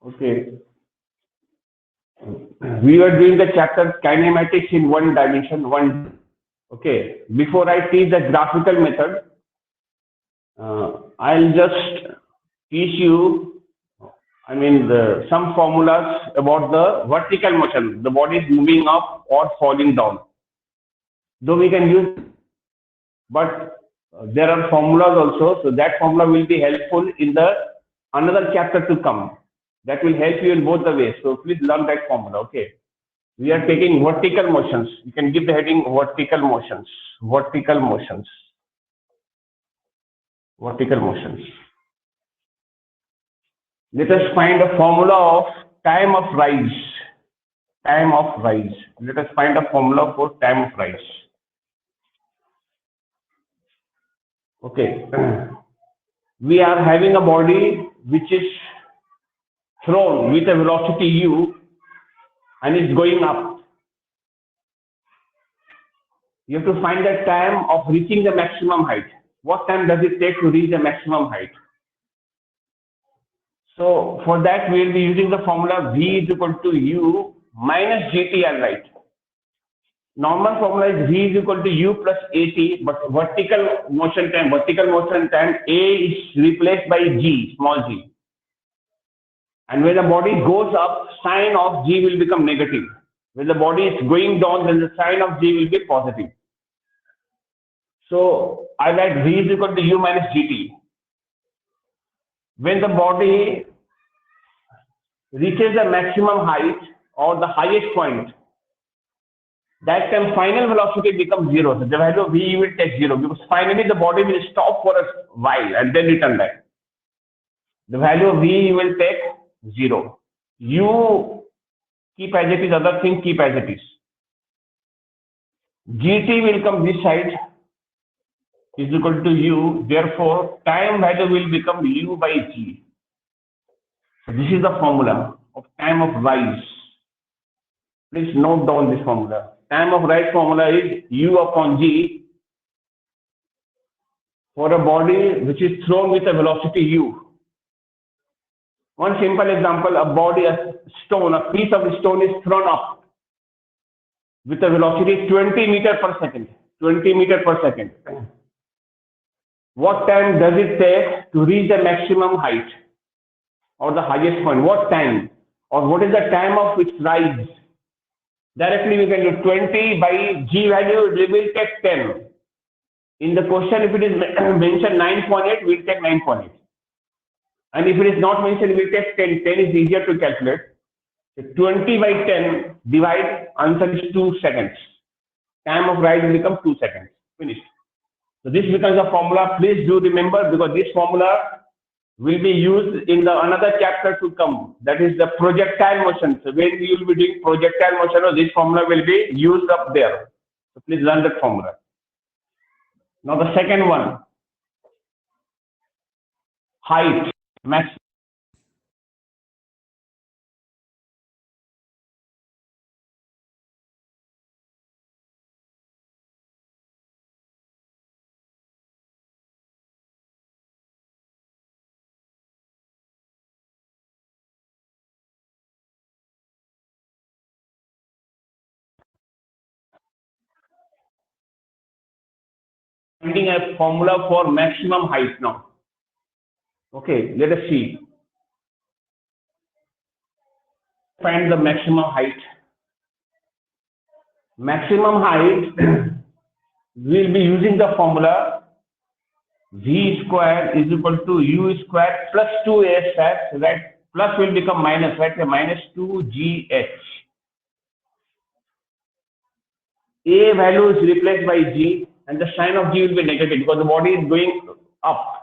Okay, we were doing the chapter kinematics in one dimension. Okay, before I teach the graphical method, I'll just teach you. I mean, some formulas about the vertical motion. The body is moving up or falling down. Though we can use, but there are formulas also. So that formula will be helpful in the another chapter to come. That will help you in both the ways. So please learn that formula. Okay. We are taking vertical motions. You can give the heading vertical motions. Vertical motions. Vertical motions. Let us find a formula of time of rise. Time of rise. Let us find a formula for time of rise. Okay. We are having a body which is thrown with a velocity u and is going up. You have to find the time of reaching the maximum height. What time does it take to reach the maximum height? So for that we will be using the formula v is equal to u minus gt, I'll write. Normal formula is v is equal to u plus at, but vertical motion time a is replaced by g, small g. And when the body goes up, sign of g will become negative. When the body is going down, then the sign of g will be positive. So I write v is equal to u minus gt. When the body reaches the maximum height or the highest point, that time final velocity becomes 0. So the value of v will take 0 because finally the body will stop for a while and then return back. The value of v will take 0. U keep as it is, other thing keep as it is. Gt will come this side is equal to u, therefore time value will become u by g. So this is the formula of time of rise. Please note down this formula. Time of rise formula is u upon g for a body which is thrown with a velocity u. One simple example, a piece of stone is thrown up with a velocity 20 meters per second. 20 meters per second. What time does it take to reach the maximum height or the highest point? What time? Or what is the time of its rise? Directly we can do 20 by g value, we will take 10. In the question, if it is mentioned 9.8, we will take 9.8. And if it is not mentioned, we will take 10. 10 is easier to calculate. So 20 by 10 divide, answer is 2 seconds. Time of rise will become 2 seconds. Finished. So this becomes a formula. Please do remember, because this formula will be used in the another chapter to come. That is the projectile motion. So when you will be doing projectile motion, this formula will be used up there. So please learn that formula. Now the second one, height, max. Finding a formula for maximum height now. Okay, let us see. Find the maximum height. Maximum height, we will be using the formula v square is equal to u square plus 2a square, right? Plus will become minus, right? Minus 2gh. A value is replaced by g, and the sign of g will be negative because the body is going up.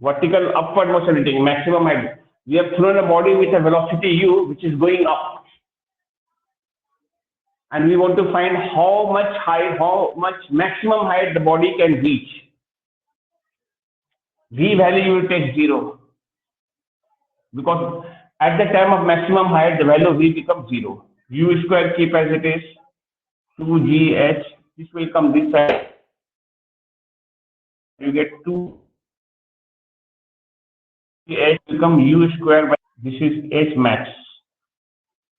Vertical upward motion taking maximum height. We have thrown a body with a velocity u which is going up. And we want to find how much height, how much maximum height the body can reach. V value you will take 0. Because at the time of maximum height, the value of V becomes 0. U square keep as it is. 2gh, this will come this side, you get 2gh become u square by This is H max.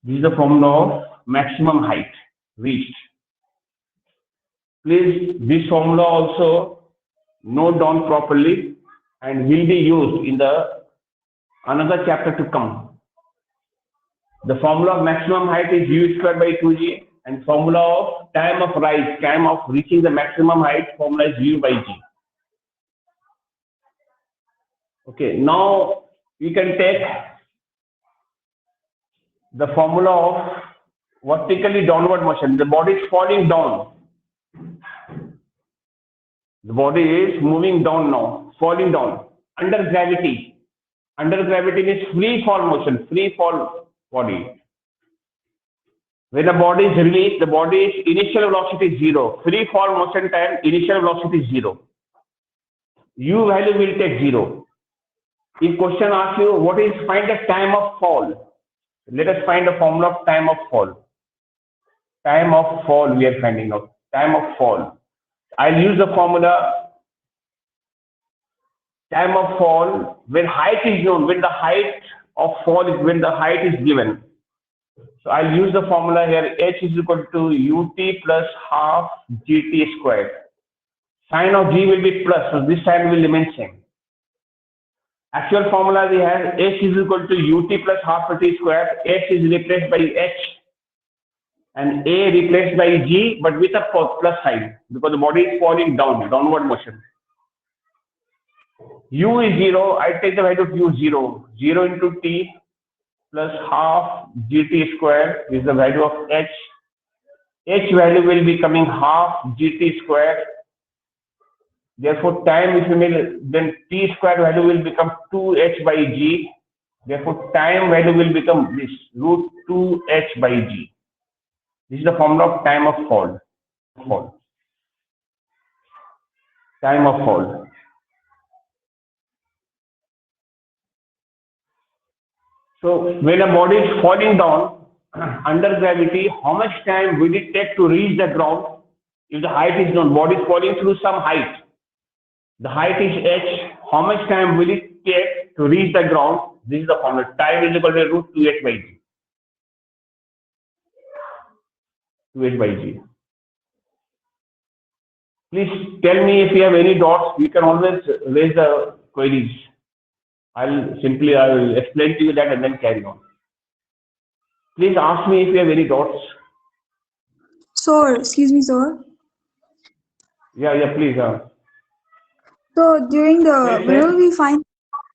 This is the formula of maximum height reached. Please, this formula also note down properly and will be used in the another chapter to come. The formula of maximum height is u squared by 2g, and formula of time of rise, time of reaching the maximum height, formula is u by g. Okay, now you can take the formula of vertically downward motion. The body is falling down. The body is moving down now, falling down under gravity. Under gravity is free fall motion, free fall body. When the body is released, the body's initial velocity is 0. Free fall motion time, initial velocity is 0. U value will take 0. If question asks you, what is find the time of fall? Let us find the formula of time of fall. Time of fall we are finding out. Time of fall. I'll use the formula time of fall when height is known, when the height of fall is, when the height is given. So I'll use the formula here, h is equal to ut plus half gt squared. Sign of g will be plus, so this sign will remain same. Actual formula we have h is equal to ut plus half t squared. H is replaced by h and a replaced by g, but with a plus sign because the body is falling down, downward motion. U is 0. I take the value of u 0. 0 into t plus half gt squared is the value of h. H value will be coming half gt squared. Therefore, time if you make, then t squared value will become 2h by g. Therefore, time value will become this root 2h by g. This is the formula of time of fall. Time of fall. So when a body is falling down under gravity, how much time will it take to reach the ground? If the height is known, body is falling through some height. The height is h. How much time will it take to reach the ground? This is the formula. Time is equal to root 2h by g. 2h by g. Please tell me if you have any doubts. You can always raise the queries. I'll explain to you that and then carry on. Please ask me if you have any doubts. Sir, excuse me, sir. Yeah, please. So during the Yes, whenever we find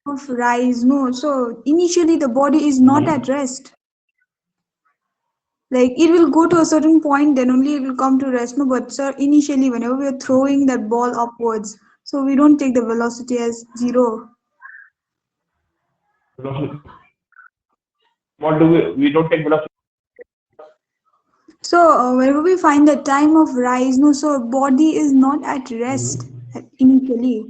of rise, no, so initially the body is not at rest. Like it will go to a certain point, then only it will come to rest. No, but sir, initially whenever we are throwing that ball upwards, so we don't take the velocity as 0. What do we don't take velocity? So whenever we find the time of rise, no, so body is not at rest initially.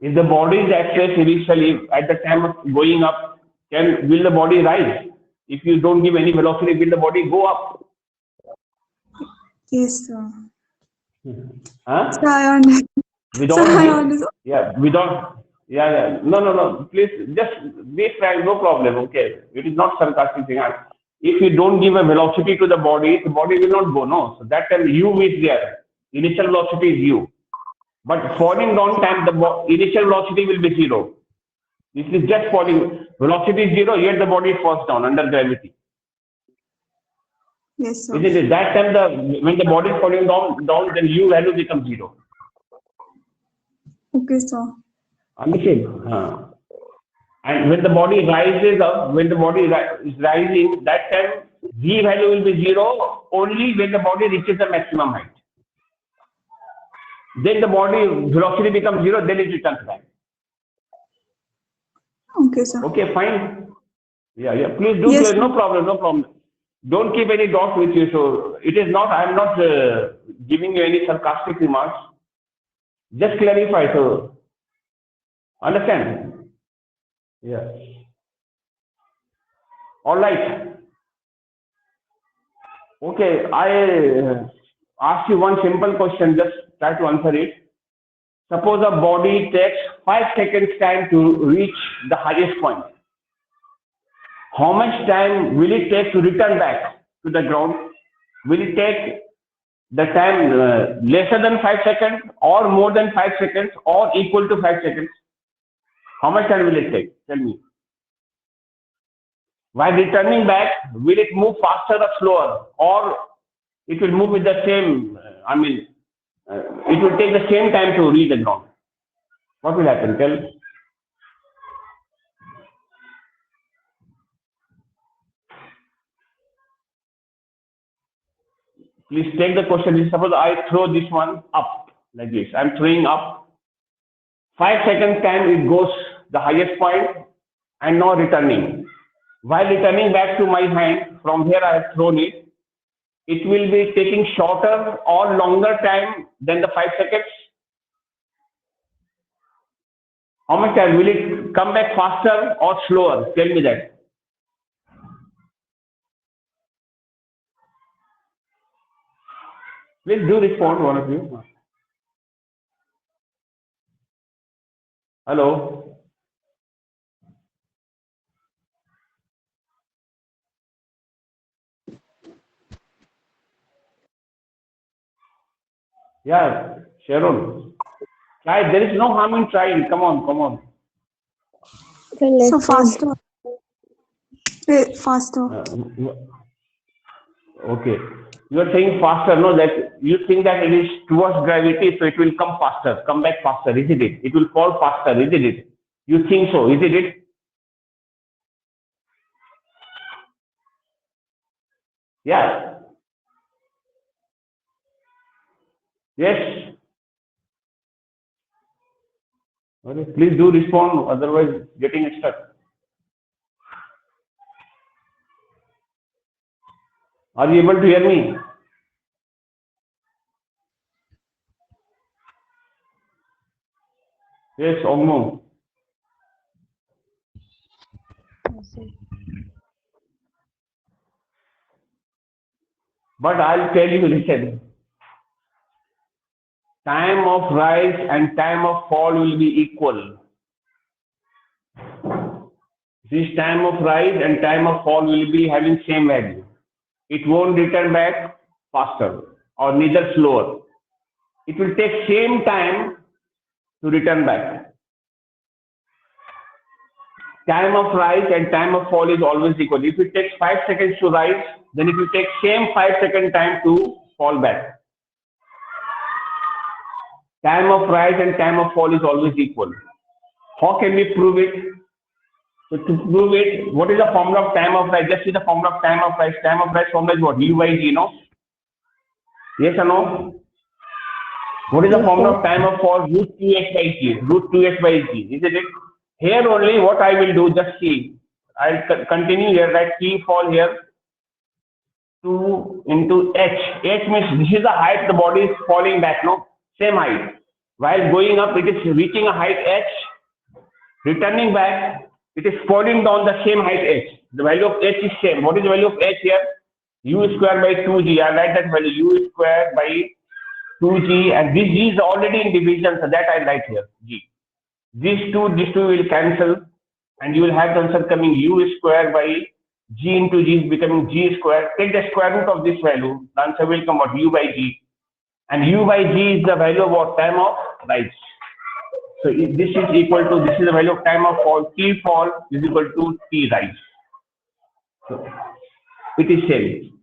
If the body is at rest initially at the time of going up, will the body rise? If you don't give any velocity, will the body go up? Yes, sir. Huh? So I understand. No. Please just be frank, no problem. Okay, it is not sarcastic thing. If you don't give a velocity to the body will not go. No, so that time u is there. Initial velocity is u, but falling down time the initial velocity will be 0. This is just falling. Velocity is 0, yet the body falls down under gravity. Yes, sir. Isn't it? That time when the body is falling down, then u value becomes 0. Okay, sir. Understood? And when the body rises up, when the body is rising, that time v value will be 0 only when the body reaches the maximum height. Then the body velocity becomes 0, then it returns back. Okay, sir. Okay, fine. Yeah. Please do. Yes. No problem. Don't keep any doubt with you. So it is not. I am not giving you any sarcastic remarks. Just clarify. So understand. Yeah. All right. Okay. I asked you one simple question. Just try to answer it. Suppose a body takes 5 seconds time to reach the highest point. How much time will it take to return back to the ground? Will it take the time lesser than 5 seconds or more than 5 seconds or equal to 5 seconds? How much time will it take? Tell me. While returning back, will it move faster or slower, or it will move with the same, it will take the same time to reach the ground? What will happen? Tell. Please take the question. Suppose I throw this one up like this. I'm throwing up. 5 seconds time it goes the highest point and now returning. While returning back to my hand, from here I have thrown it, it will be taking shorter or longer time than the 5 seconds. How much time will it come back faster or slower? Tell me that. Please do respond, one of you. Hello. Yeah, Sharon. Try. There is no harm in trying. Come on, come on. So faster. Faster. Okay. You are saying faster, no? That you think that it is towards gravity, so it will come faster, come back faster, isn't it? It will fall faster, isn't it? You think so, isn't it? Yeah. Yes. Okay. Please do respond, otherwise getting stuck. Are you able to hear me? Yes, Ogmo. But I'll tell you, listen. Time of rise and time of fall will be equal. This time of rise and time of fall will be having same value. It won't return back faster or neither slower. It will take same time to return back. Time of rise and time of fall is always equal. If it takes 5 seconds to rise, then it will take same 5-second time to fall back. Time of rise and time of fall is always equal. How can we prove it? So to prove it, what is the formula of time of rise? Just see the formula of time of rise. Time of rise formula is what? U by G, no? Yes or no? What is the formula of time of fall? Root 2x by G. Root 2x by G. Isn't it? Here only what I will do, just see. I'll continue here, right? T fall here. 2 into H. H means this is the height the body is falling back, no? Same height. While going up, it is reaching a height H. Returning back, it is falling down the same height H. The value of H is same. What is the value of H here? U square by 2G. I write that value. U square by 2G. And this G is already in division, so that I write here. G. These two will cancel. And you will have the answer coming U square by G into G is becoming G square. Take the square root of this value. The answer will come out U by G. And U by G is the value of what? Time of rise. So if this is equal to, this is the value of time of fall. T fall is equal to T rise. So it is same.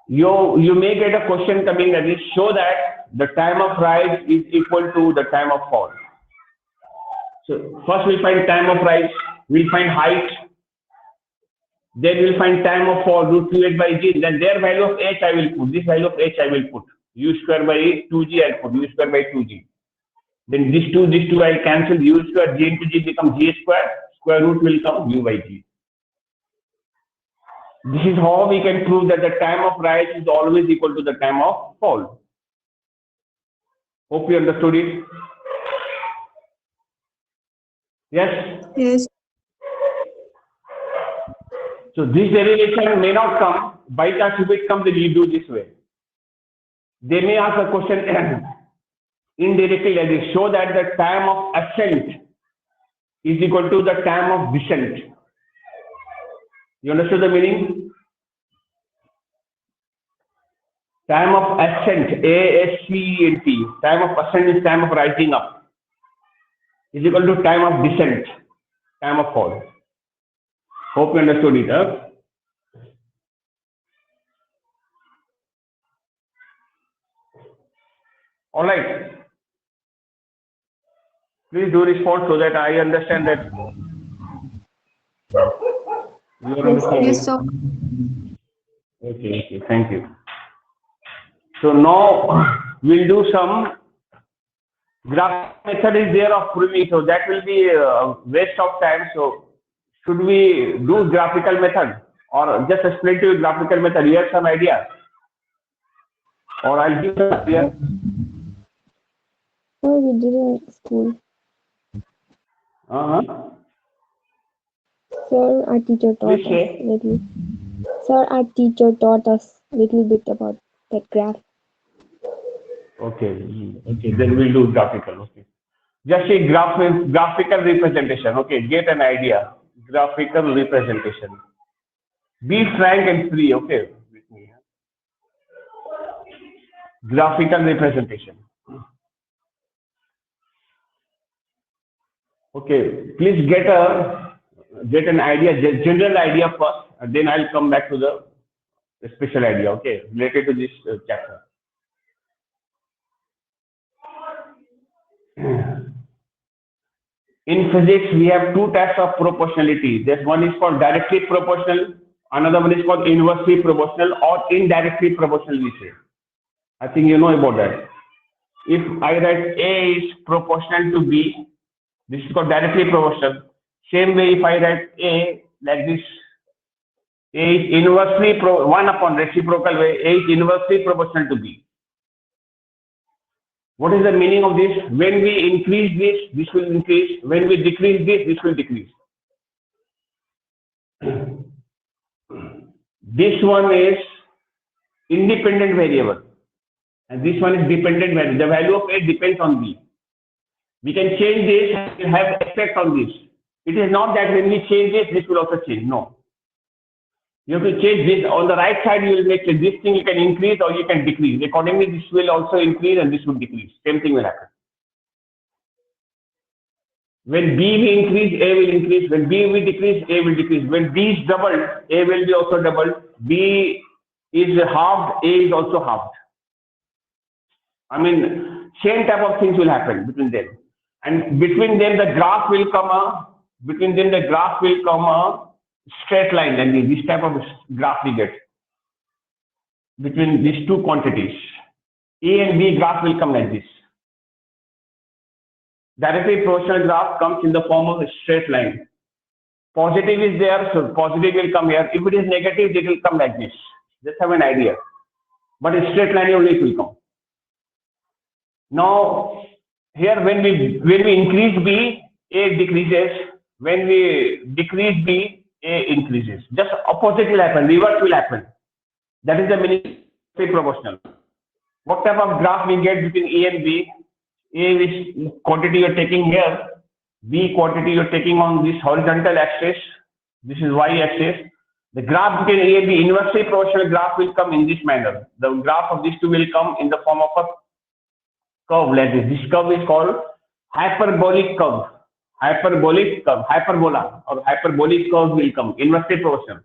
You may get a question coming that is show that the time of rise is equal to the time of fall. So first we'll find time of rise, we'll find height, then we'll find time of fall, root 2h by g, then their value of h I will put, this value of h I will put, u square by 2g I'll put, u square by 2g. Then this two I'll cancel, u square, g into g becomes g square, square root will come u by g. This is how we can prove that the time of rise is always equal to the time of fall. Hope you understood it. Yes? Yes. So this derivation may not come. By chance, if it comes, then you do this way. They may ask a question indirectly like this. Show that the time of ascent is equal to the time of descent. You understood the meaning? Time of ascent, A-S-C-E-N-T. Time of ascent is time of rising up. Is equal to time of descent, time of fall. Hope you understood it. Huh? All right. Please do respond so that I understand that you are understanding. Yes, sir. Okay, thank you. So now we'll do some graph method is there of proving, so that will be a waste of time. So should we do graphical method or just explain to you graphical method? You have some idea? Or I'll give some idea. Sir, we did in school. Sir, our teacher taught us little. Sir, our teacher taught us little bit about that graph. Okay, then we'll do graphical. Okay, just a graphical representation. Okay, get an idea. Graphical representation. Be frank and free. Okay, graphical representation. Okay, please get an idea, general idea first, and then I'll come back to the special idea. Okay, related to this chapter. In physics, we have two types of proportionality. This one is called directly proportional. Another one is called inversely proportional or indirectly proportional, we say. I think you know about that. If I write A is proportional to B, this is called directly proportional. Same way, if I write A like this, A is inversely, 1 upon reciprocal way, A is inversely proportional to B. What is the meaning of this? When we increase this, this will increase. When we decrease this, this will decrease. This one is independent variable, and this one is dependent variable. The value of A depends on B. We can change this and have effect on this. It is not that when we change this will also change. No. You have to change this. On the right side, you will make this thing you can increase or you can decrease. Accordingly, this will also increase and this will decrease. Same thing will happen. When B will increase, A will increase. When B will decrease, A will decrease. When B is doubled, A will be also doubled. B is halved, A is also halved. I mean, same type of things will happen between them. And between them, the graph will come a straight line, and this type of graph we get between these two quantities. A and B graph will come like this. Directly proportional graph comes in the form of a straight line. Positive is there, so positive will come here. If it is negative, it will come like this. Just have an idea. But a straight line only it will come. Now, here when we increase B, A decreases. When we decrease B, A increases. Just opposite will happen, reverse will happen. That is the meaning of proportional. What type of graph we get between A and B? A is quantity you are taking here, B quantity you are taking on this horizontal axis, this is Y axis. The graph between A and B, inversely proportional graph will come in this manner. The graph of these two will come in the form of a curve like this. This curve is called hyperbolic curve. Hyperbola or hyperbolic curve will come, inversely proportional.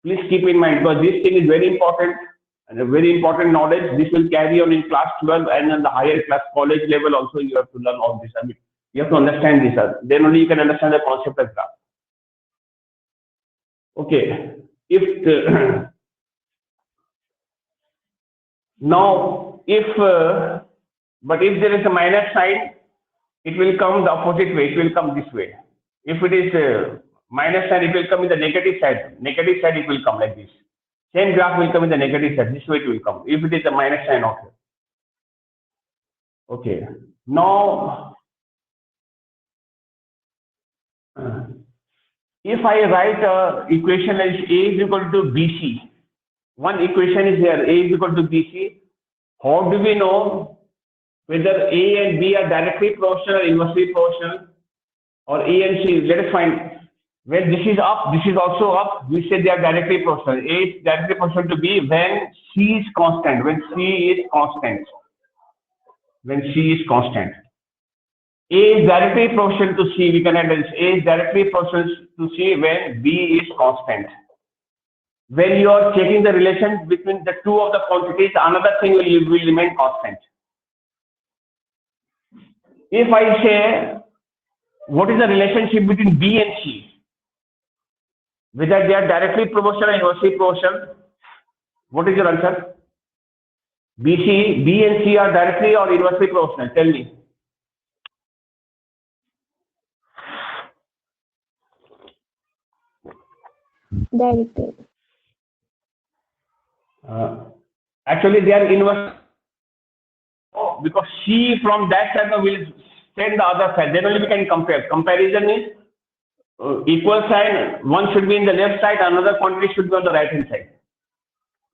Please keep in mind, because this thing is very important and a very important knowledge. This will carry on in class 12 and in the higher class college level also you have to learn all this. I mean, you have to understand this. Then only you can understand the concept of graph. Okay. But if there is a minus sign, it will come the opposite way. It will come this way. If it is minus sign, it will come in the negative side. Negative side, it will come like this. Same graph will come in the negative side. This way it will come. If it is a minus sign out here. Okay. Now, if I write a equation as A is equal to BC, one equation is here, A is equal to BC. How do we know whether A and B are directly proportional or inversely proportional, or A and C? Let us find. When this is up, this is also up, we say they are directly proportional. A is directly proportional to B when C is constant, when C is constant. When C is constant. A is directly proportional to C, we can add this. A is directly proportional to C when B is constant. When you are checking the relation between the two of the quantities, another thing will remain constant. If I say, what is the relationship between B and C? Whether they are directly proportional or inversely proportional, what is your answer? B and C are directly or inversely proportional? Tell me. Directly. Actually, they are inverse. Because C from that side will send the other side. Then only we can compare. Comparison is equal sign. One should be in the left side, another quantity should be on the right hand side.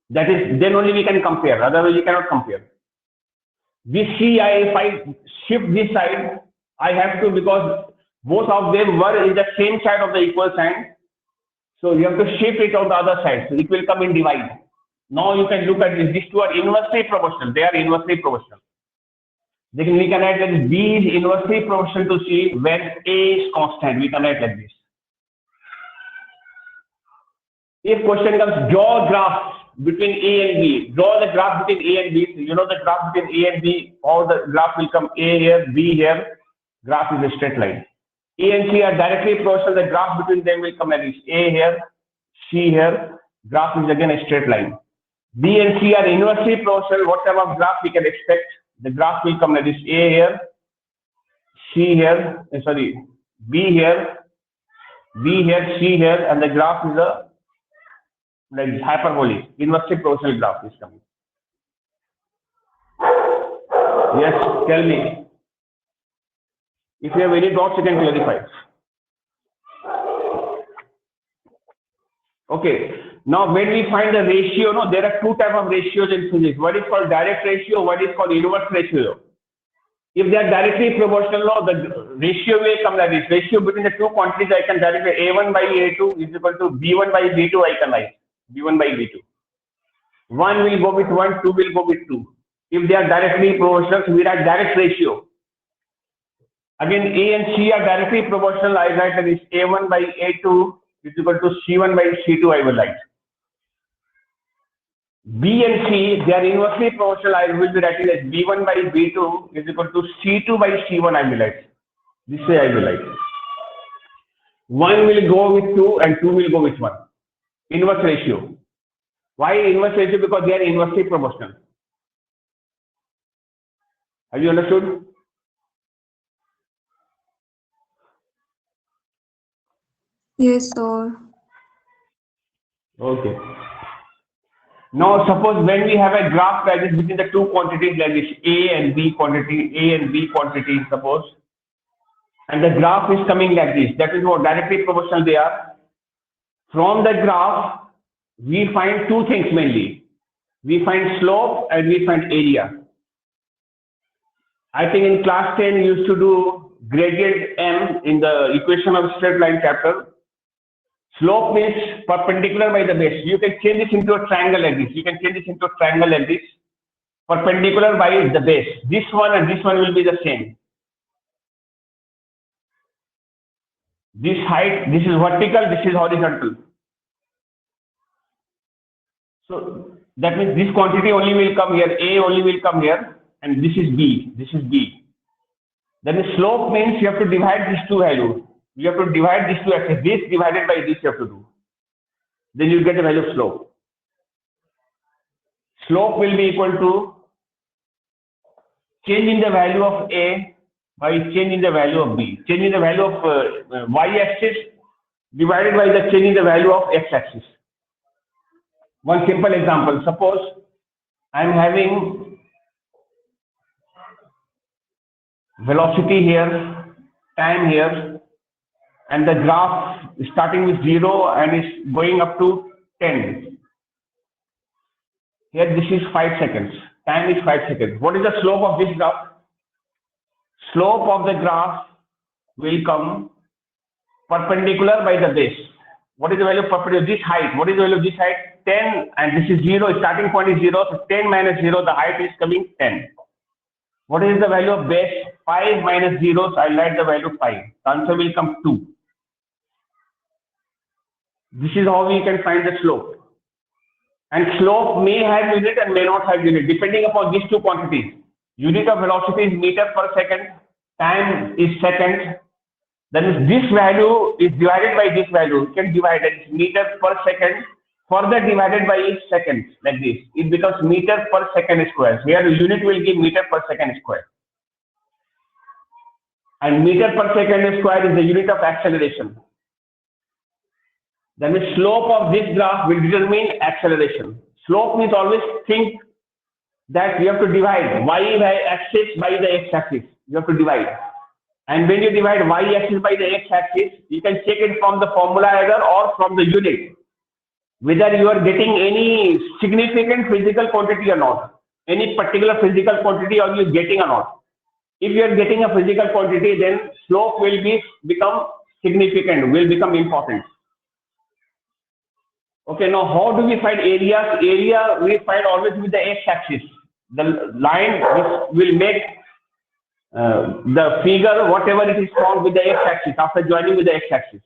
That is, then only we can compare. Otherwise, we cannot compare. This C, if I shift this side, I have to, because both of them were in the same side of the equal sign. So you have to shift it on the other side. So it will come in divide. Now you can look at this. These two are inversely proportional. They are inversely proportional. Then we can write that B is inversely proportional to C when A is constant. We can write like this. If question comes, draw graph between A and B. Draw the graph between A and B. You know the graph between A and B. All the graph will come A here, B here. Graph is a straight line. A and C are directly proportional. The graph between them will come like this. A here, C here. Graph is again a straight line. B and C are inversely proportional. What type of graph we can expect? The graph will come like this. A here, C here, B here, C here, and the graph is a like this, hyperbolic, inversely proportional graph is coming. Yes, tell me. If you have any doubts, you can clarify. Okay. Now, when we find the ratio, no, there are two types of ratios in physics. One is called direct ratio, one is called inverse ratio. If they are directly proportional, no, the ratio will come like this. Ratio between the two quantities, I can directly A1 by A2 is equal to B1 by B2, I can write B1 by B2. 1 will go with 1, 2 will go with 2. If they are directly proportional, so we write direct ratio. Again, A and C are directly proportional. I write that is A1 by A2 is equal to C1 by C2, I will write. B and C, they are inversely proportional. I will be writing as B1 by B2 is equal to C2 by C1, I will write. This way I will write. 1 will go with 2 and 2 will go with 1. Inverse ratio. Why inverse ratio? Because they are inversely proportional. Have you understood? Yes, sir. Okay. Now suppose when we have a graph like this between the two quantities like this, A and B quantity, suppose, and the graph is coming like this, that is what directly proportional they are. From the graph, we find two things mainly. We find slope and we find area. I think in class 10 you used to do gradient M in the equation of straight line chapter. Slope means perpendicular by the base. You can change this into a triangle like this. Perpendicular by the base. This one and this one will be the same. This height, this is vertical, this is horizontal. So that means this quantity only will come here, A only will come here, and this is B. Then the slope means you have to divide these two values. You have to divide these two axes. This divided by this you have to do. Then you get the value of slope. Slope will be equal to change in the value of A by change in the value of B. Change in the value of y-axis divided by the change in the value of x-axis. One simple example. Suppose I am having velocity here, time here, and the graph is starting with 0 and is going up to 10. Here this is 5 seconds. Time is 5 seconds. What is the slope of this graph? Slope of the graph will come perpendicular by the base. What is the value of perpendicular? This height. What is the value of this height? 10, and this is 0. Starting point is 0. So 10 minus 0, the height is coming 10. What is the value of base? 5 minus 0. So I write the value 5. The answer will come 2. This is how we can find the slope. And slope may have unit and may not have unit, depending upon these two quantities. Unit of velocity is meter per second. Time is second. That is, this value is divided by this value. You can divide it, meter per second, further divided by seconds, like this. It becomes meter per second square. Here the unit will give meter per second square. And meter per second square is the unit of acceleration. That means slope of this graph will determine acceleration. Slope means always think that you have to divide y-axis by the x-axis. You have to divide. And when you divide y-axis by the x-axis, you can check it from the formula either or from the unit, whether you are getting any significant physical quantity or not, any particular physical quantity or you are getting or not. If you are getting a physical quantity, then slope will become significant, will become important. Okay, now how do we find areas? Area we find always with the x-axis. The line which will make the figure, whatever it is found with the x-axis, after joining with the x-axis.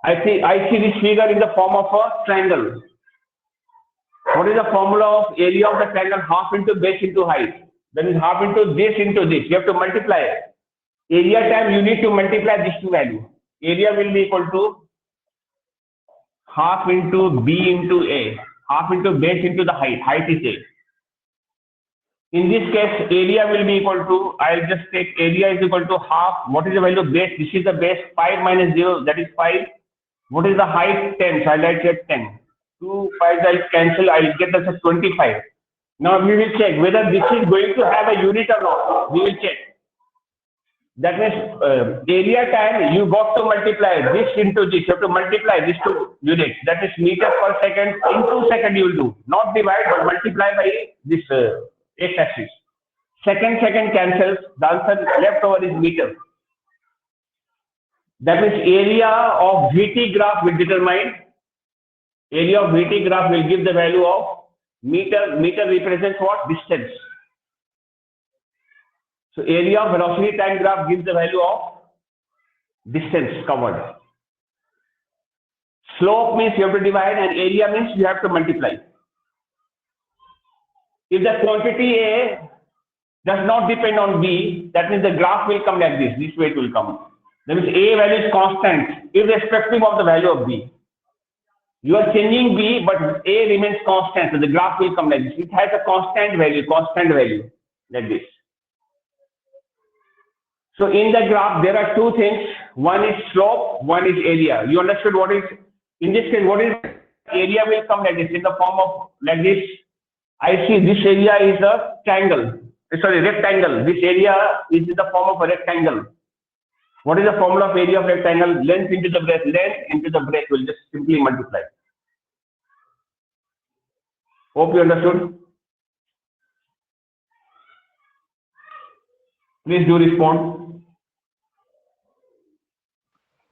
I see this figure in the form of a triangle. What is the formula of area of the triangle? Half into base into height. That is half into this into this. You have to multiply. Area time you need to multiply these two values. Area will be equal to half into b into a. Half into base into the height. Height is a. In this case, area will be equal to, I'll just take area is equal to half. What is the value of base? This is the base, 5 minus 0, that is 5. What is the height? 10. So I'll write here 10. 2 5 I'll cancel. I'll get this as 25. Now we will check whether this is going to have a unit or not. We will check. That means area time, you got to multiply this into this. You have to multiply these two units. That is meter per second. In 2 seconds you will do. Not divide, but multiply by this x-axis. Second cancels. The answer left over is meter. That means area of VT graph will determine. Area of VT graph will give the value of meter. Meter represents what? Distance. So area of velocity time graph gives the value of distance covered. Slope means you have to divide, and area means you have to multiply. If the quantity A does not depend on B, that means the graph will come like this. This way it will come. That means A value is constant irrespective of the value of B. You are changing B, but A remains constant. So the graph will come like this. It has a constant value like this. So in the graph, there are two things. One is slope, one is area. You understood what is, in this case, what is area will come like this in the form of like this. I see this area is a rectangle. This area is in the form of a rectangle. What is the formula of area of rectangle? Length into the breadth. Length into the breadth will just simply multiply. Hope you understood. Please do respond.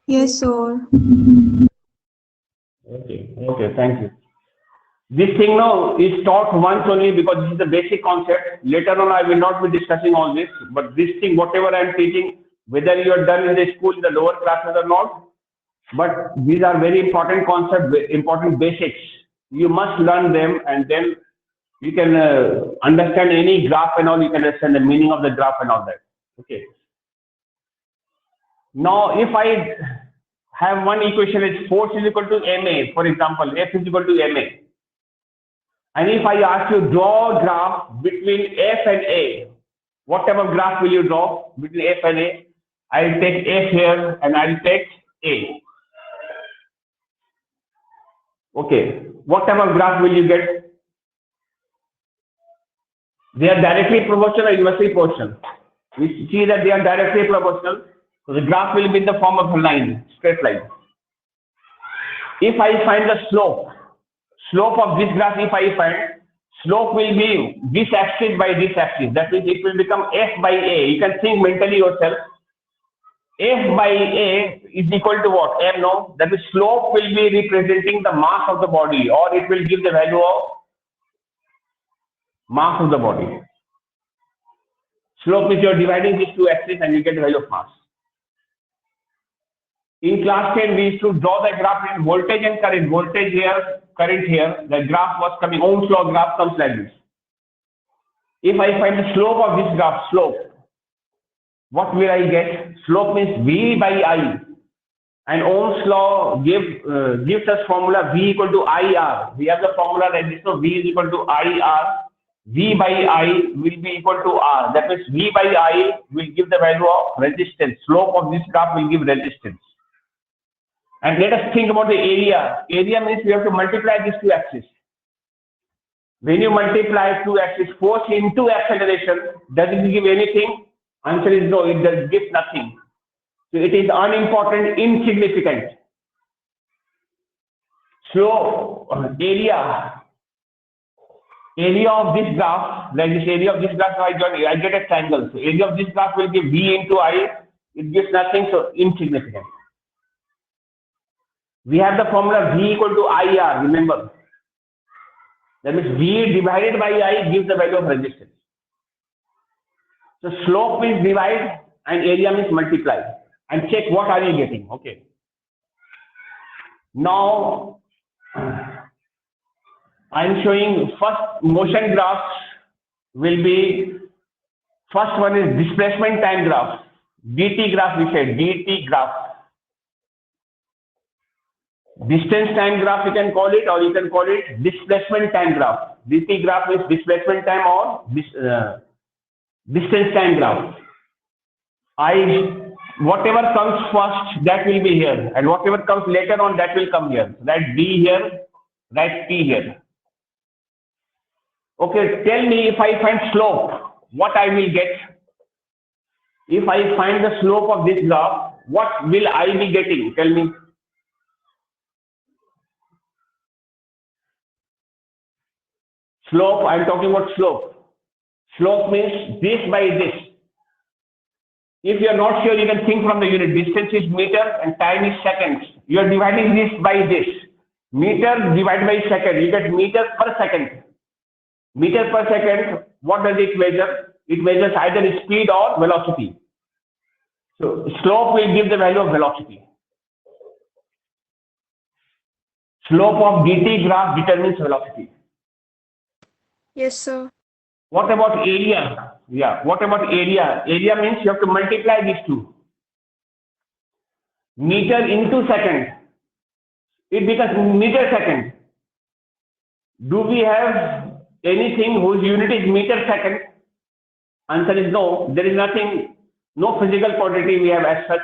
Yes, sir. Okay, thank you. This thing now is taught once only because this is the basic concept. Later on, I will not be discussing all this, but this thing, whatever I am teaching, whether you are done in the school, in the lower classes or not, but these are very important concepts, important basics. You must learn them, and then you can understand any graph and all. You can understand the meaning of the graph and all that. Okay. Now, if I have one equation, it's force is equal to ma. For example, F is equal to ma. And if I ask you draw a graph between F and A, what type of graph will you draw between F and A? I'll take F here and I'll take A. Okay, what type of graph will you get? They are directly proportional or inversely proportional. We see that they are directly proportional, so the graph will be in the form of a line, straight line. If I find the slope, slope of this graph, if I find, slope will be this axis by this axis. That means it will become F by A. You can think mentally yourself. F by A is equal to what? M, no? That is, slope will be representing the mass of the body, or it will give the value of mass of the body. Slope means you are dividing these two axes and you get the value of mass. In class 10, we used to draw the graph in voltage and current. Voltage here, current here. The graph was coming, Ohm's law graph comes like this. If I find the slope of this graph, slope, what will I get? Slope means V by I. And Ohm's law gives us formula V equal to IR. We have the formula like this, so V is equal to IR. V by I will be equal to R. That means V by I will give the value of resistance. Slope of this graph will give resistance. And let us think about the area. Area means we have to multiply these two axes. When you multiply two axes, force into acceleration, does it give anything? Answer is no, it does give nothing. So it is unimportant, insignificant. So area of this graph, like this area of this graph, I get a triangle. So area of this graph will give V into I. It gives nothing, so insignificant. We have the formula V equal to IR, remember. That means V divided by I gives the value of resistance. So slope means divide and area means multiply. And check what are you getting, okay. Now, I'm showing first motion graphs will be, first one is displacement time graph. DT graph, we said, DT graph. Distance time graph you can call it, or you can call it displacement time graph. DT graph is displacement time or distance time graph. Whatever comes first, that will be here, and whatever comes later on, that will come here. Write D here, write T here. Okay, tell me if I find slope, what I will get? If I find the slope of this graph, what will I be getting? Tell me. Slope, I'm talking about slope. Slope means this by this. If you are not sure, you can think from the unit. Distance is meter and time is seconds. You are dividing this by this. Meter divided by second, you get meter per second. Meter per second, what does it measure? It measures either speed or velocity. So slope will give the value of velocity. Slope of DT graph determines velocity. Yes, sir. What about area? Yeah, what about area? Area means you have to multiply these two. Meter into second. It becomes meter second. Do we have anything whose unit is meter second? Answer is no. There is nothing, no physical quantity we have as such.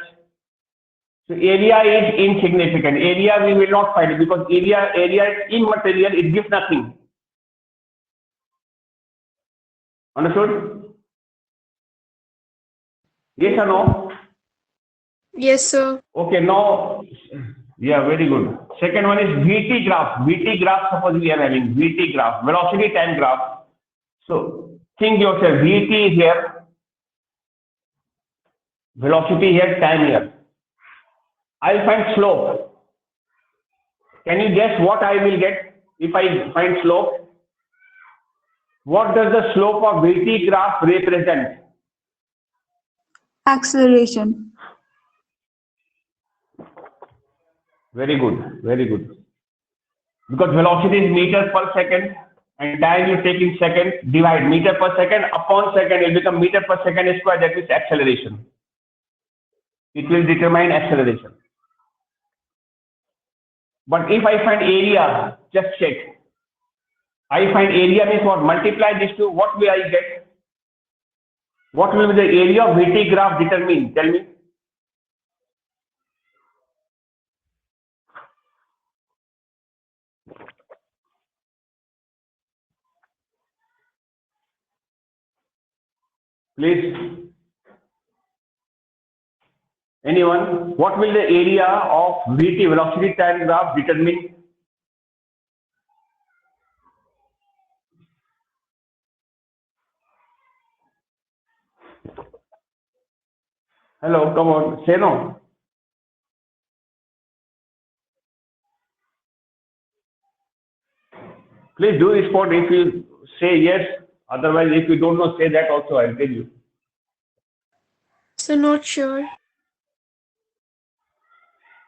So area is insignificant. Area we will not find it because area is immaterial. It gives nothing. Understood? Yes or no? Yes, sir. Okay, now, yeah, very good. Second one is VT graph. VT graph, suppose we are having VT graph, velocity time graph. So think yourself, VT is here, velocity here, time here. I'll find slope. Can you guess what I will get if I find slope? What does the slope of VT graph represent? Acceleration. Very good, very good. Because velocity is meter per second and time you take in seconds, divide meter per second upon second, it will become meter per second square, that is acceleration. It will determine acceleration. But if I find area, just check. I find area means what? Multiply these two, what will I get? What will be the area of VT graph determine? Tell me. Please. Anyone? What will the area of VT velocity time graph determine? Hello, come on, say no. Please do respond if you say yes. Otherwise, if you don't know, say that also. I'll tell you. So not sure.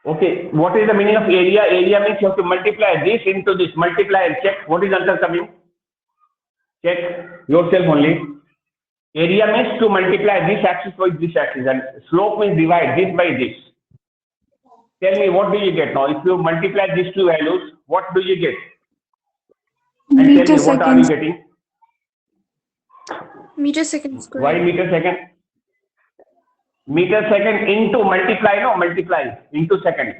Okay, what is the meaning of area? Area means you have to multiply this into this. Multiply and check. What is answer coming? Check yourself only. Area means to multiply this axis by this axis, and slope means divide this by this. Tell me, what do you get now? If you multiply these two values, what do you get? And Meter tell me, what are you seconds. getting? Meter second square. Why meter second? Meter second into multiply, no, multiply into second.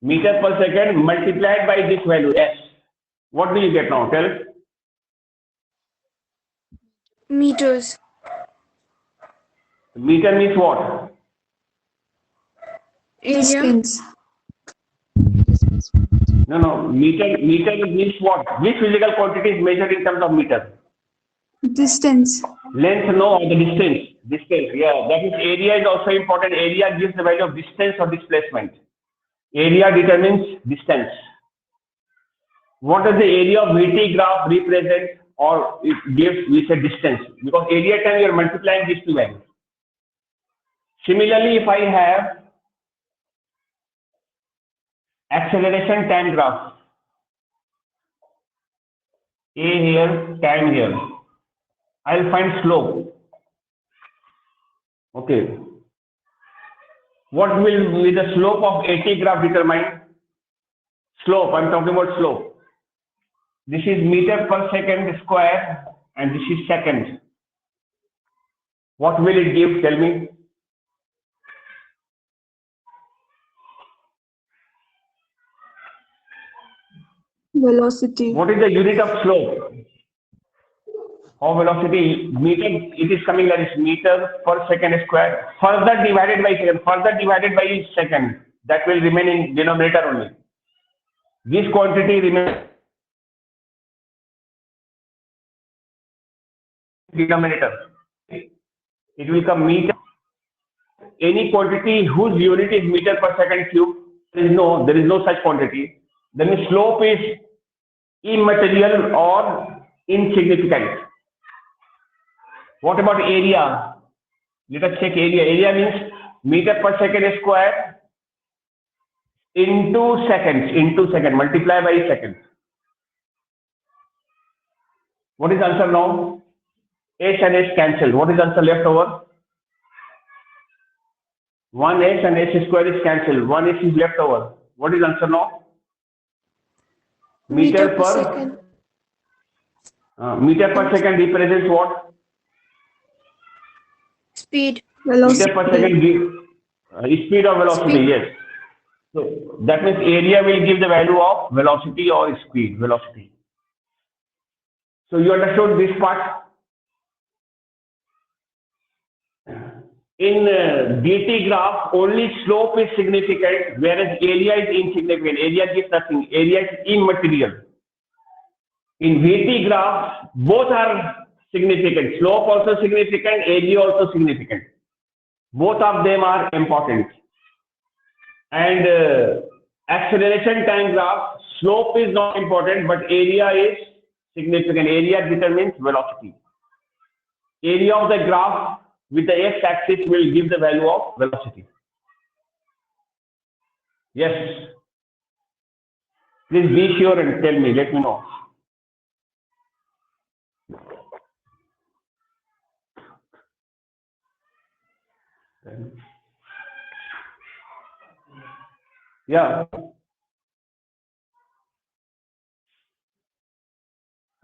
Meter per second multiplied by this value, s. What do you get now? Tell. Meters. Meter means what? Area. Distance. No. Meter means what? Which physical quantity is measured in terms of meter? Distance. Length, no, or the distance. Distance, yeah. That is, area is also important. Area gives the value of distance or displacement. Area determines distance. What does the area of VT graph represent, or it gives, we say distance, because area time you are multiplying these two values. Similarly, if I have acceleration time graph, A here, time here, I'll find slope. Okay. What will be the slope of AT graph determined? Slope, I'm talking about slope. This is meter per second square and this is second. What will it give? Tell me. Velocity. What is the unit of slope? Or velocity? Meter, it is coming like this, meter per second square. Further divided by second. Further divided by second. That will remain in denominator only. This quantity remains denominator. It will come meter. Any quantity whose unit is meter per second cube, there is no such quantity. Then the slope is immaterial or insignificant. What about area? Let us check area. Area means meter per second square into seconds, multiply by seconds. What is answer now? S and S cancel. What is answer left over? 1s and s square is cancelled. 1s is left over. What is answer now? Meter per second. Meter per second represents what? Speed. Velocity. Meter per second give speed or velocity. Speed. Yes. So that means area will give the value of velocity or speed. Velocity. So you understood this part? In DT graph, only slope is significant, whereas area is insignificant. Area gives nothing. Area is immaterial. In VT graph, both are significant. Slope also significant, area also significant. Both of them are important. And acceleration time graph, slope is not important, but area is significant. Area determines velocity. Area of the graph with the x-axis will give the value of velocity. Yes. Please be sure and tell me, let me know. Yeah.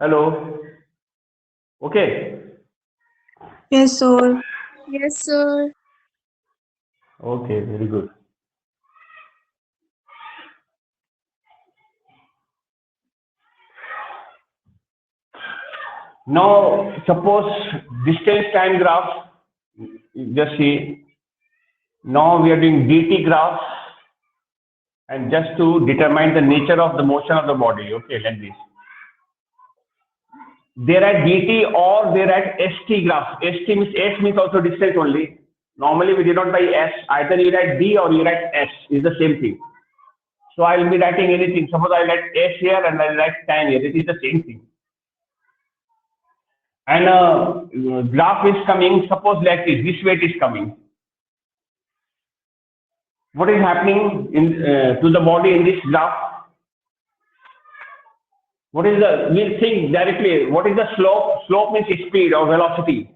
Hello. Okay. Yes, sir. Yes, sir. Okay, very good. Now, suppose distance time graph, just see, now we are doing DT graph, and just to determine the nature of the motion of the body, okay, like this. They're at DT or they're at ST graph. ST means S means also distance only. Normally we denote by S. Either you write D or you write S. Is the same thing. So I will be writing anything. Suppose I write S here and I write time here. It is the same thing. And graph is coming. Suppose like this way it is coming. What is happening to the body in this graph? What is the? We'll think directly. What is the slope? Slope means speed or velocity.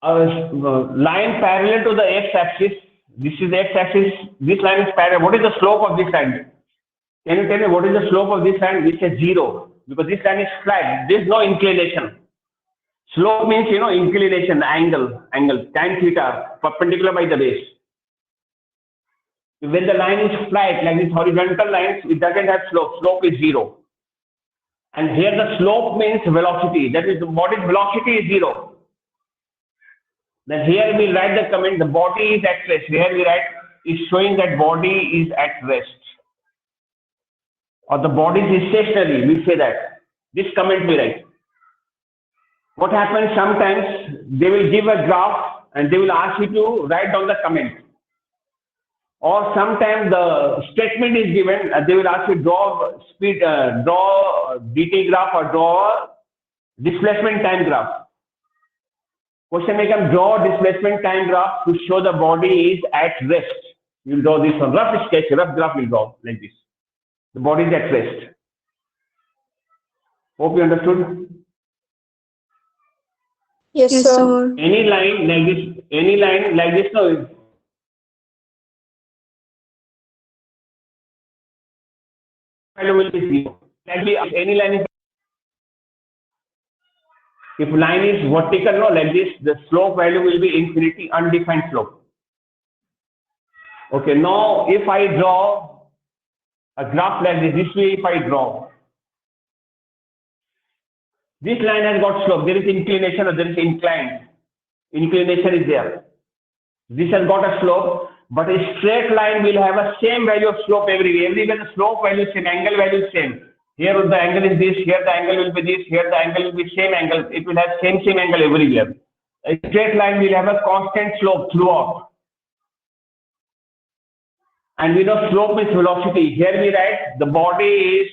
A line parallel to the x-axis. This is the x-axis. This line is parallel. What is the slope of this line? Can you tell me what is the slope of this line? This is 0 because this line is flat. There is no inclination. Slope means inclination, angle, tan theta, perpendicular by the base. When the line is flat, like this horizontal lines, it doesn't have slope. Slope is 0. And here the slope means velocity. That is, the body's velocity is 0. Then here we write the comment, the body is at rest. Here we write, is showing that body is at rest. Or the body is stationary, we say that. This comment we write. What happens sometimes, they will give a graph and they will ask you to write down the comment. Or sometimes the statement is given, they will ask you to draw DT graph or draw displacement time graph. Question may come, draw displacement time graph to show the body is at rest. You will draw this one, rough sketch, rough graph will draw like this. The body is at rest. Hope you understood. Yes, Yes, sir. sir. Any line like this, no. Value will be 0. Any line is. If line is vertical, no, like this, the slope value will be infinity, undefined slope. Okay, now if I draw a graph like this way, if I draw, this line has got slope. There is inclination or there is inclined. Inclination is there. This has got a slope, but a straight line will have a same value of slope everywhere. Everywhere the slope value is same, angle value is same. Here the angle is this, here the angle will be this, here the angle will be same angle. It will have same angle everywhere. A straight line will have a constant slope throughout. And we know slope is velocity. Here we write the body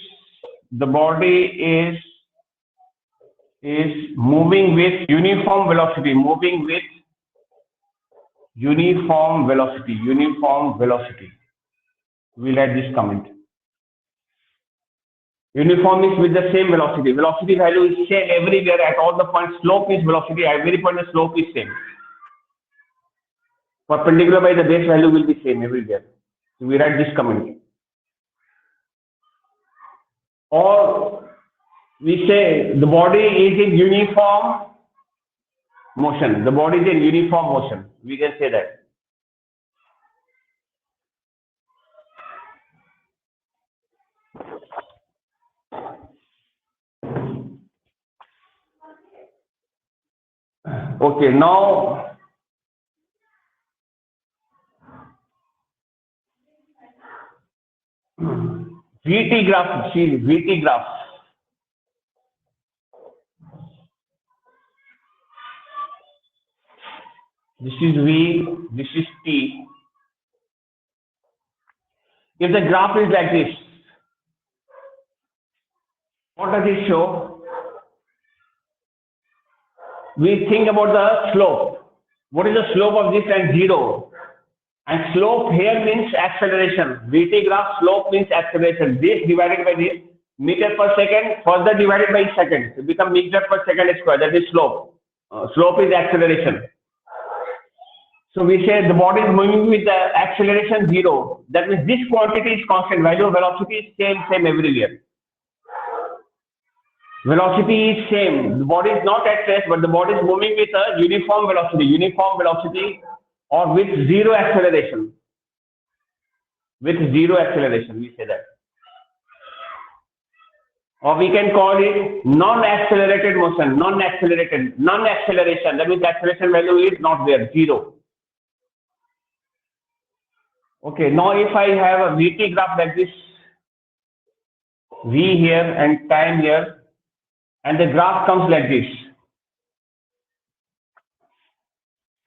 is moving with uniform velocity, uniform velocity. We'll write this comment. Uniform is with the same velocity. Velocity value is same everywhere at all the points. Slope is velocity. At every point the slope is same. Perpendicular by the base value will be same everywhere. So we write this comment. Or we say the body is in uniform motion. The body is in uniform motion. We can say that. Okay, now VT graph, see VT graph. This is V, this is T. If the graph is like this, what does it show? We think about the slope. What is the slope of this line? 0. And slope here means acceleration. VT graph slope means acceleration. This divided by this, meter per second, further divided by second. It becomes meter per second square. That is slope. Slope is acceleration. So we say the body is moving with the acceleration 0. That means this quantity is constant. Value of velocity is same everywhere. Velocity is same. The body is not at rest, but the body is moving with a uniform velocity or with zero acceleration. With zero acceleration, we say that. Or we can call it non-accelerated motion, non-acceleration. That means acceleration value is not there, 0. Okay, now if I have a VT graph like this, V here and time here, and the graph comes like this.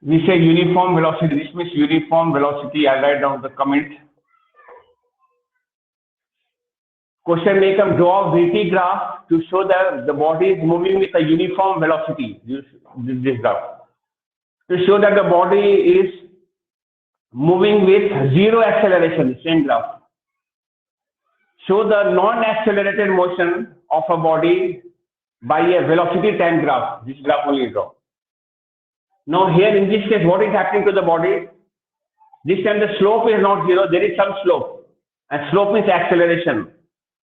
We say uniform velocity. This means uniform velocity. I'll write down the comment. Question may come, draw a VT graph to show that the body is moving with a uniform velocity. This graph. To show that the body is moving with zero acceleration, same graph. Show the non-accelerated motion of a body by a velocity time graph. This graph only draw. Now here in this case, what is happening to the body? This time the slope is not zero, there is some slope. And slope means acceleration.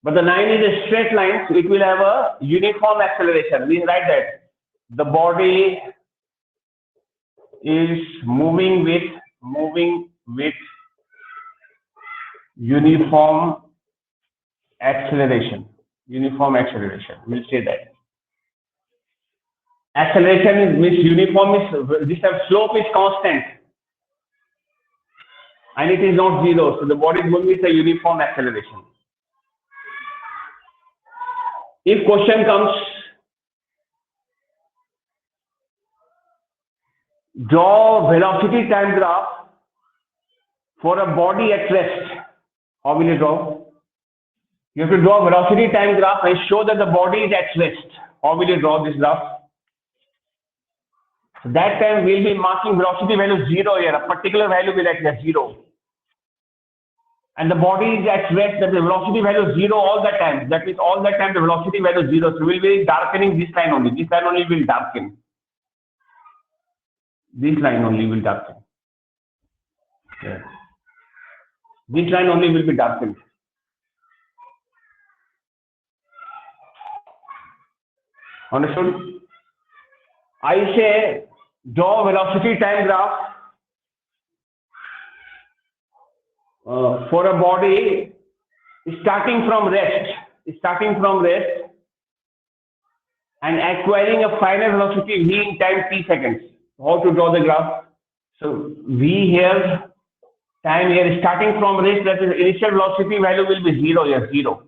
But the line is a straight line, so it will have a uniform acceleration. We write that the body is moving with uniform acceleration. Uniform acceleration. We'll say that. Acceleration means uniform is this time slope is constant. And it is not zero. So the body is moving with a uniform acceleration. If question comes, draw velocity time graph for a body at rest. How will you draw? You have to draw a velocity time graph and show that the body is at rest. How will you draw this graph? So that time we'll be marking velocity value 0 here. A particular value will be at 0. And the body is at rest, that the velocity value is 0 all the time. That means all the time the velocity value is 0. So we'll be darkening this line only. This line only will darken. This line only will darken. Yeah. This line only will be darkened. Understood? I say draw velocity time graph for a body starting from rest and acquiring a final velocity v in time t seconds. How to draw the graph? So v here, time here, starting from rest, that is initial velocity value will be 0 here, 0.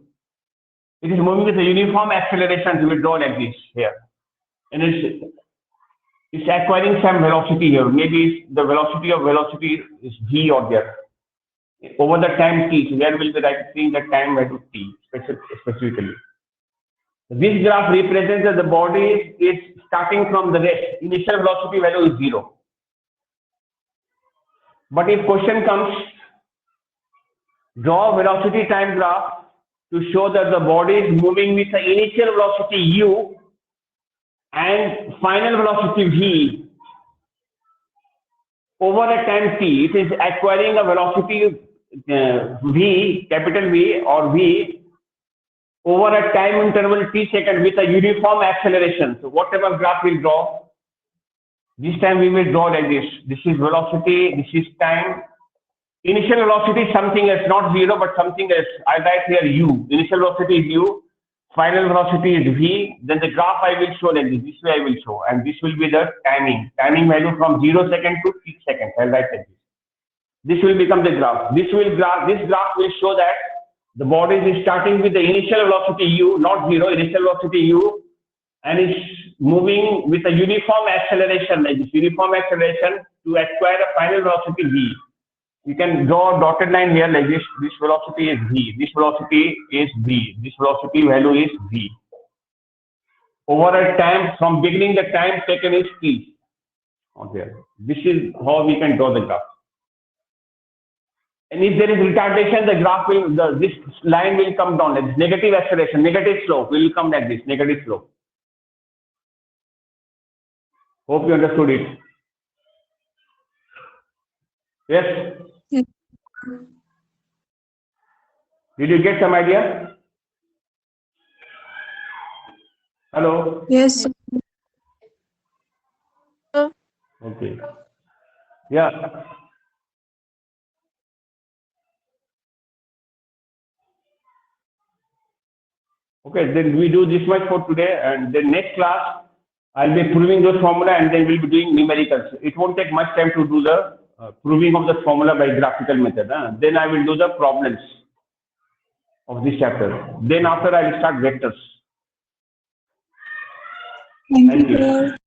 It is moving with a uniform acceleration, so we draw like this here. And it's acquiring some velocity here. Maybe the velocity is v or there. Over the time t, so there will be writing the time value t specifically. This graph represents that the body is starting from the rest. Initial velocity value is 0. But if question comes, draw velocity time graph to show that the body is moving with the initial velocity u and final velocity v over a time t. It is acquiring a velocity v, capital V or v over a time interval t second with a uniform acceleration. So whatever graph we draw, this time we will draw like this. This is velocity, this is time. Initial velocity something else, not 0 but something else. I write here u. Initial velocity is u, final velocity is v. Then the graph I will show like this. This way I will show, and this will be the timing value from 0 second to t second. I'll write like this. This will become the graph. This graph will show that the body is starting with the initial velocity u, not 0, initial velocity u, and is moving with a uniform acceleration, like this uniform acceleration to acquire a final velocity v. You can draw a dotted line here like this. This velocity is v. This velocity is v. This velocity value is v. Over a time, from beginning the time taken is t. Okay. This is how we can draw the graph. And if there is retardation, the graph will, this line will come down like this. Negative acceleration, negative slope will come like this, negative slope. Hope you understood it. Yes? Yes. Did you get some idea? Hello? Yes. Okay. Yeah. Okay, then we do this much for today, and then next class I'll be proving those formula, and then we'll be doing numericals. It won't take much time to do the proving of the formula by graphical method. Then I will do the problems of this chapter. Then after I will start vectors. Thank you.